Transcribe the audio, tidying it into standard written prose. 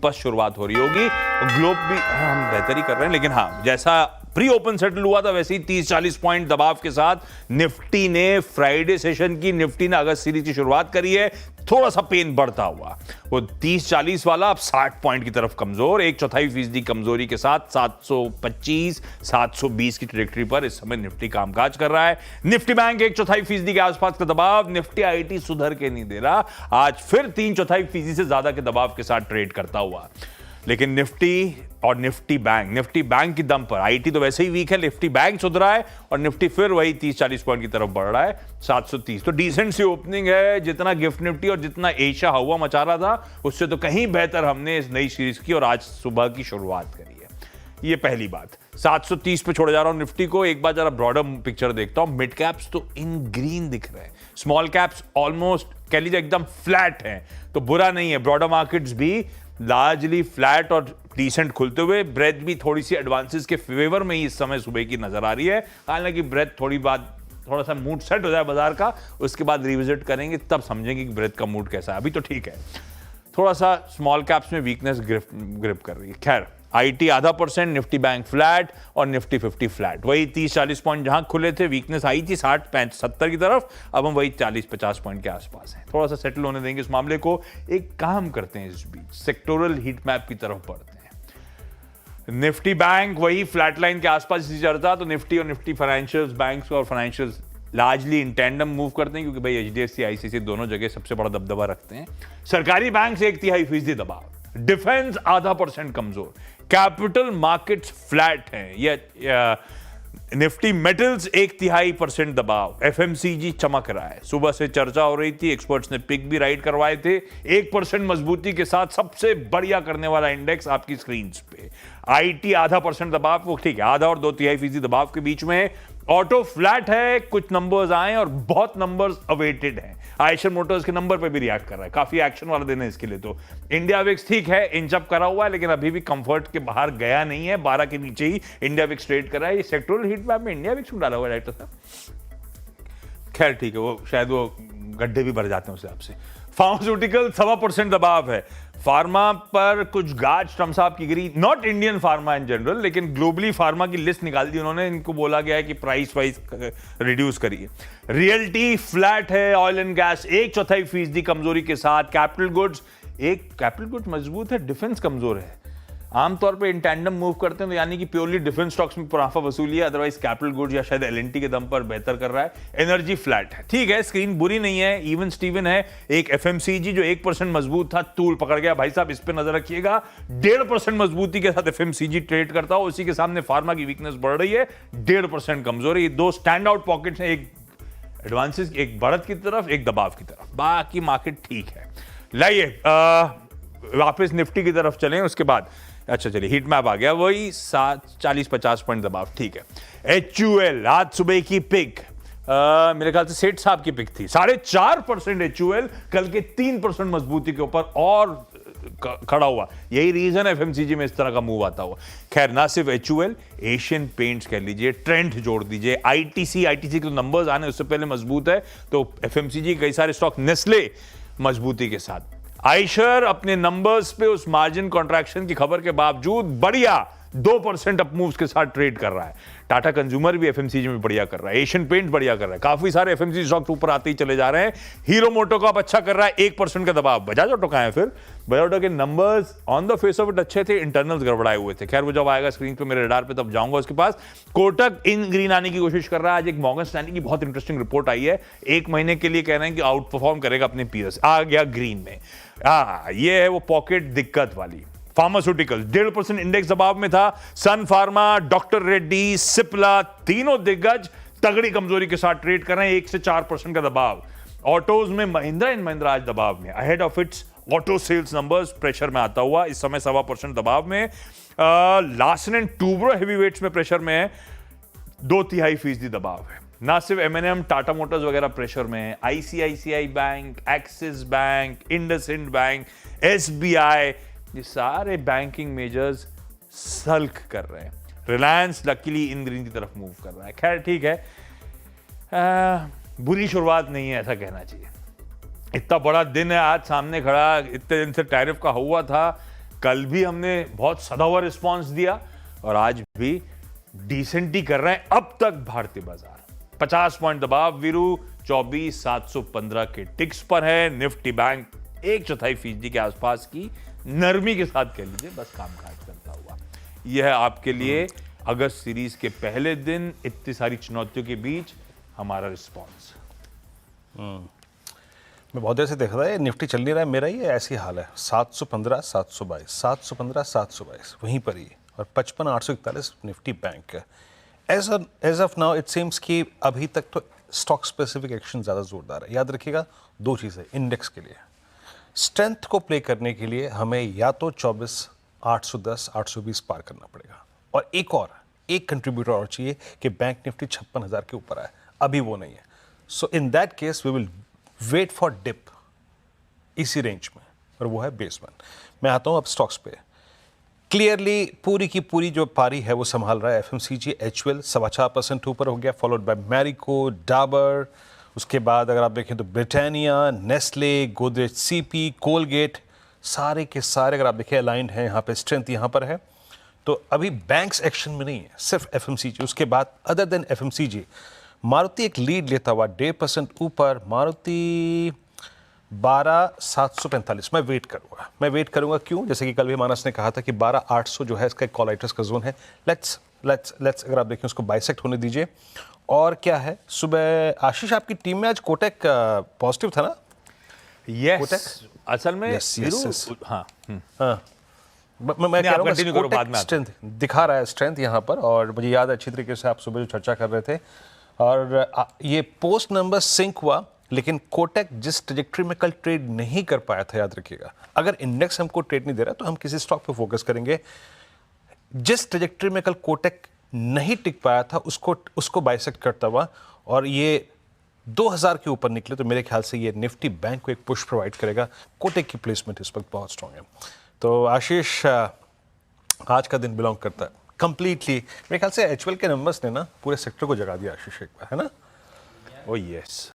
पस्त शुरुआत हो रही होगी। ग्लोब भी हम बेहतर ही कर रहे हैं, लेकिन हाँ, जैसा प्री ओपन सेटल हुआ था वैसे ही 30-40 पॉइंट दबाव के साथ निफ्टी ने फ्राइडे सेशन की निफ्टी ने अगस्त सीरीज की शुरुआत करी है। थोड़ा सा पेन बढ़ता हुआ वो 30-40 वाला अब 60 पॉइंट की तरफ कमजोर, 1/4% कमजोरी के साथ 725-720 की ट्रैजेक्टरी पर इस समय निफ्टी कामकाज कर रहा है। निफ्टी बैंक 1/4% के आसपास का दबाव, निफ्टी आईटी सुधर के नहीं दे रहा, आज फिर 3/4% से ज्यादा के दबाव के साथ ट्रेड करता हुआ। लेकिन निफ्टी और निफ्टी बैंक की दम पर, आईटी तो वैसे ही वीक है, निफ्टी बैंक सुधरा है और निफ्टी फिर वही 30-40 पॉइंट की तरफ बढ़ रहा है 730। तो डिसेंट सी ओपनिंग है। जितना गिफ्ट निफ्टी और जितना एशिया हवा मचा रहा था उससे तो कहीं बेहतर हमने इस नई सीरीज की और आज सुबह की शुरुआत करी है। ये पहली बात। 730 पे छोड़ जा रहा हूं निफ्टी को। एक बार जरा ब्रॉडर पिक्चर देखता हूं। मिड कैप्स तो इन ग्रीन दिख रहे हैं, स्मॉल कैप्स ऑलमोस्ट कह लीजिए एकदम फ्लैट है, तो बुरा नहीं है। ब्रॉडर मार्केट्स भी लार्जली फ्लैट और डिसेंट खुलते हुए, ब्रेथ भी थोड़ी सी एडवांसेस के फेवर में ही इस समय सुबह की नजर आ रही है। हालांकि ब्रेथ थोड़ा सा मूड सेट हो जाए बाजार का, उसके बाद रिविजिट करेंगे, तब समझेंगे कि ब्रेथ का मूड कैसा है। अभी तो ठीक है, थोड़ा सा स्मॉल कैप्स में वीकनेस ग्रिप कर रही है। खैर, आईटी 0.5%, निफ्टी बैंक फ्लैट और निफ्टी 50 फ्लैट। वही 30-40 पॉइंट जहां खुले थे वीकनेस आई थी 60-70 की तरफ, अब हम वही 40-50 पॉइंट के आसपास हैं। थोड़ा सा सेटल होने देंगे इस मामले को। एक काम करते हैं, इस बीच सेक्टोरल हीट मैप की तरफ बढ़ते हैं। निफ्टी बैंक वही फ्लैट लाइन के आसपास चलता, तो निफ्टी और निफ्टी फाइनेंशियल्स, बैंक्स और financials largely in tandem move करते हैं, क्योंकि भाई एचडीएफसी आईसीआईसी दोनों जगह सबसे बड़ा दबदबा रखते हैं। सरकारी बैंक से 1/3% दबाव, डिफेंस 0.5% कमजोर, कैपिटल मार्केट्स फ्लैट हैं। ये निफ्टी मेटल्स 1/3% दबाव, एफएमसीजी चमक रहा है। सुबह से चर्चा हो रही थी, एक्सपर्ट्स ने पिक भी राइट करवाए थे। 1% मजबूती के साथ सबसे बढ़िया करने वाला इंडेक्स आपकी स्क्रीन पे। आईटी 0.5% दबाव, वो ठीक है, आधा और 2/3% दबाव के बीच में। ऑटो फ्लैट है, कुछ नंबर्स आए और बहुत नंबर्स अवेटेड हैं। आयशर मोटर्स के नंबर पे भी रिएक्ट कर रहा है, काफी एक्शन वाला दिन है इसके लिए। तो इंडिया विक्स ठीक है, इंच अप करा हुआ है, लेकिन अभी भी कंफर्ट के बाहर गया नहीं है। 12 के नीचे ही इंडिया विक्स ट्रेड कर रहा है। ये सेक्टोरल हीट मैप में इंडिया विक्स डाला हुआ है डायरेक्टर साहब। खैर ठीक है, वो शायद वो गड्ढे भी भर जाते हैं उस हिसाब से। फार्मास्यूटिकल 1.25% दबाव है। फार्मा पर कुछ गाज ट्रम्प साहब की गिरी, not Indian pharma in general, लेकिन ग्लोबली फार्मा की लिस्ट निकाल दी उन्होंने। इनको बोला गया है कि प्राइस वाइज रिड्यूस करिए। रियल्टी फ्लैट है। ऑयल एंड गैस 1/4% कमजोरी के साथ। कैपिटल गुड्स मजबूत है, डिफेंस कमजोर है। आमतौर पे इन टैंडम मूव करते हैं, तो यानी कि प्योरली डिफेंस स्टॉक्स में मुनाफा वसूली है, अदरवाइज कैपिटल गुड्स या शायद एलएनटी के दम पर बेहतर कर रहा है। एनर्जी फ्लैट है, ठीक है, स्क्रीन बुरी नहीं है, इवन स्टीवन है। एक एफएमसीजी जो 1% मजबूत था, तूल पकड़ गया भाई साहब, इस पे नजर रखिएगा। 1.5% मजबूती के साथ एफएमसीजी ट्रेड करता हो, उसी के सामने फार्मा की वीकनेस बढ़ रही है, 1.5% कमजोर है। ये दो स्टैंड आउट पॉकेट्स हैं, एक एडवांसेस, एक बढ़त की तरफ, एक दबाव की तरफ। बाकी मार्केट ठीक है। लाइए वापस निफ्टी की तरफ चलें उसके बाद। अच्छा चलिए, हीट मैप आ गया, वही 40-50 पॉइंट दबाव, ठीक है। एचयूएल आज सुबह की पिक, मेरे ख्याल से सेठ साहब की पिक थी, 4.5% एचयूएल, कल के 3% मजबूती के ऊपर और खड़ा हुआ। यही रीजन है एफएमसीजी में इस तरह का मूव आता हुआ। खैर, ना सिर्फ एचयूएल, एशियन पेंट्स कह लीजिए, ट्रेंड जोड़ दीजिए, आईटीसी के तो नंबर्स आने उससे पहले मजबूत है, तो एफएमसीजी कई सारे स्टॉक, नेस्ले मजबूती के साथ। आयशर अपने नंबर्स पे उस मार्जिन कॉन्ट्रैक्शन की खबर के बावजूद बढ़िया 2% अप मूव्स के साथ ट्रेड कर रहा है। टाटा कंज्यूमर भी एफएमसीजी में बढ़िया कर रहा है, एशियन पेंट्स बढ़िया कर रहा है, काफी सारे एफएमसीजी स्टॉक्स ऊपर आते ही चले जा रहे हैं। हीरो मोटो का अच्छा कर रहा है, 1% का दबाव। बजाज ऑटो का है, फिर बजाज ऑटो के numbers on the face of it अच्छे थे, इंटरनल्स गड़बड़ाए हुए थे। खैर, वो जब आएगा स्क्रीन पे मेरे रडार पे तब जाऊंगा उसके पास। कोटक इन ग्रीन आने की कोशिश कर रहा है। आज एक मॉर्गन स्टैनली की बहुत इंटरेस्टिंग रिपोर्ट आई है, 1 महीने के लिए कह रहे हैं कि आउट परफॉर्म करेगा अपने पीयर्स, आ गया ग्रीन में। ये है वो पॉकेट दिक्कत वाली। फार्मास्यूटिकल 1.5% इंडेक्स दबाव में था। सन फार्मा, डॉक्टर रेड्डी, सिप्ला, तीनों दिग्गज तगड़ी कमजोरी के साथ ट्रेड कर रहे हैं, 1 से 4% का दबाव। ऑटोज में महिंद्रा एंड महिंद्रा आज दबाव में, ahead of its auto sales numbers, pressure में आता हुआ, इस समय 1.25% दबाव में। लार्सन एंड टूब्रो हेवीवेट्स में प्रेशर में है, 2/3% दबाव है। ना सिर्फ एमएनएम, टाटा मोटर्स वगैरह प्रेशर में है, ICICI bank, axis bank, IndusInd bank, SBI, ये सारे बैंकिंग मेजर्स सल्क कर रहे हैं। रिलायंस लकीली इन ग्रीन की तरफ मूव कर रहा है। खैर ठीक है, बुरी शुरुआत नहीं है ऐसा कहना चाहिए। इतना बड़ा दिन है आज सामने खड़ा, इतने दिन से टैरिफ का हुआ था, कल भी हमने बहुत सदा हुआ रिस्पॉन्स दिया और आज भी डिसेंट ही कर रहे हैं अब तक भारतीय बाजार। 50 पॉइंट दबाव वीरू 24,715 के टिक्स पर है। निफ्टी बैंक 1/4% के आसपास की नरमी के साथ कह लीजिए बस कामकाज करता हुआ। यह है आपके लिए अगस्त सीरीज के पहले दिन इतनी सारी चुनौतियों के बीच हमारा रिस्पॉन्स। मैं बहुत देर से देख रहा है, निफ्टी चल नहीं रहा है, मेरा ही ऐसी हाल है। 715 722 715 722 वहीं पर ही, और 55,841 निफ्टी बैंक है। As of now it seems कि अभी तक तो स्टॉक स्पेसिफिक एक्शन ज़्यादा जोरदार है। याद रखिएगा 2 चीज़ें इंडेक्स के लिए, स्ट्रेंथ को प्ले करने के लिए हमें या तो 24,810 820 पार करना पड़ेगा, और एक कंट्रीब्यूटर और चाहिए कि बैंक निफ्टी 56,000 के ऊपर आए। अभी वो नहीं है। So in that case we will wait for dip इसी रेंज में, और वो है बेस 1। मैं आता हूँ अब स्टॉक्स पे। क्लियरली पूरी की पूरी जो पारी है वो संभाल रहा है एफएमसीजी। HUL 4.25% ऊपर हो गया, फॉलोड बाय मैरिको, डाबर। उसके बाद अगर आप देखें तो Britannia, Nestle, Godrej CP, Colgate, सारे के सारे अगर आप देखें अलाइंड हैं। यहाँ पे स्ट्रेंथ यहाँ पर है। तो अभी बैंक्स एक्शन में नहीं है, सिर्फ एफएमसीजी। उसके बाद अदर देन एफएमसीजी मारुति एक लीड लेता हुआ 1.5% ऊपर। मारुति 12,745। मैं वेट करूंगा क्यों? जैसे कि कल भी मानस ने कहा था कि 12,800 जो है इसका कॉलाइटर्स का जोन है। लेट्स अगर आप देखें उसको बाइसेक्ट होने दीजिए। और क्या है, सुबह आशीष आपकी टीम में आज कोटक पॉजिटिव था ना? यस, असल में yes. हाँ मैं कह रहा हूँ कोटक स्ट्रेंथ दिखा रहा है, स्ट्रेंथ यहाँ पर। और मुझे याद है अच्छी तरीके से आप सुबह जो चर्चा कर रहे थे, और ये पोस्ट नंबर सिंक हुआ, लेकिन कोटक जिस ट्रेजेक्ट्री में कल ट्रेड नहीं कर पाया था, याद रखिएगा। अगर इंडेक्स हमको ट्रेड नहीं दे रहा तो हम किसी स्टॉक पे फोकस करेंगे। जिस ट्रेजेक्ट्री में कल कोटक नहीं टिक पाया था उसको बाइसेक्ट करता हुआ, और ये 2000 के ऊपर निकले, तो मेरे ख्याल से ये निफ्टी बैंक को एक पुश प्रोवाइड करेगा। कोटक की प्लेसमेंट इस वक्त बहुत स्ट्रॉन्ग है। तो आशीष आज का दिन बिलोंग करता है कंप्लीटली, मेरे ख्याल से HUL के नंबर्स ने ना पूरे सेक्टर को जगा दिया आशीष एक बार, है ना? Oh yes.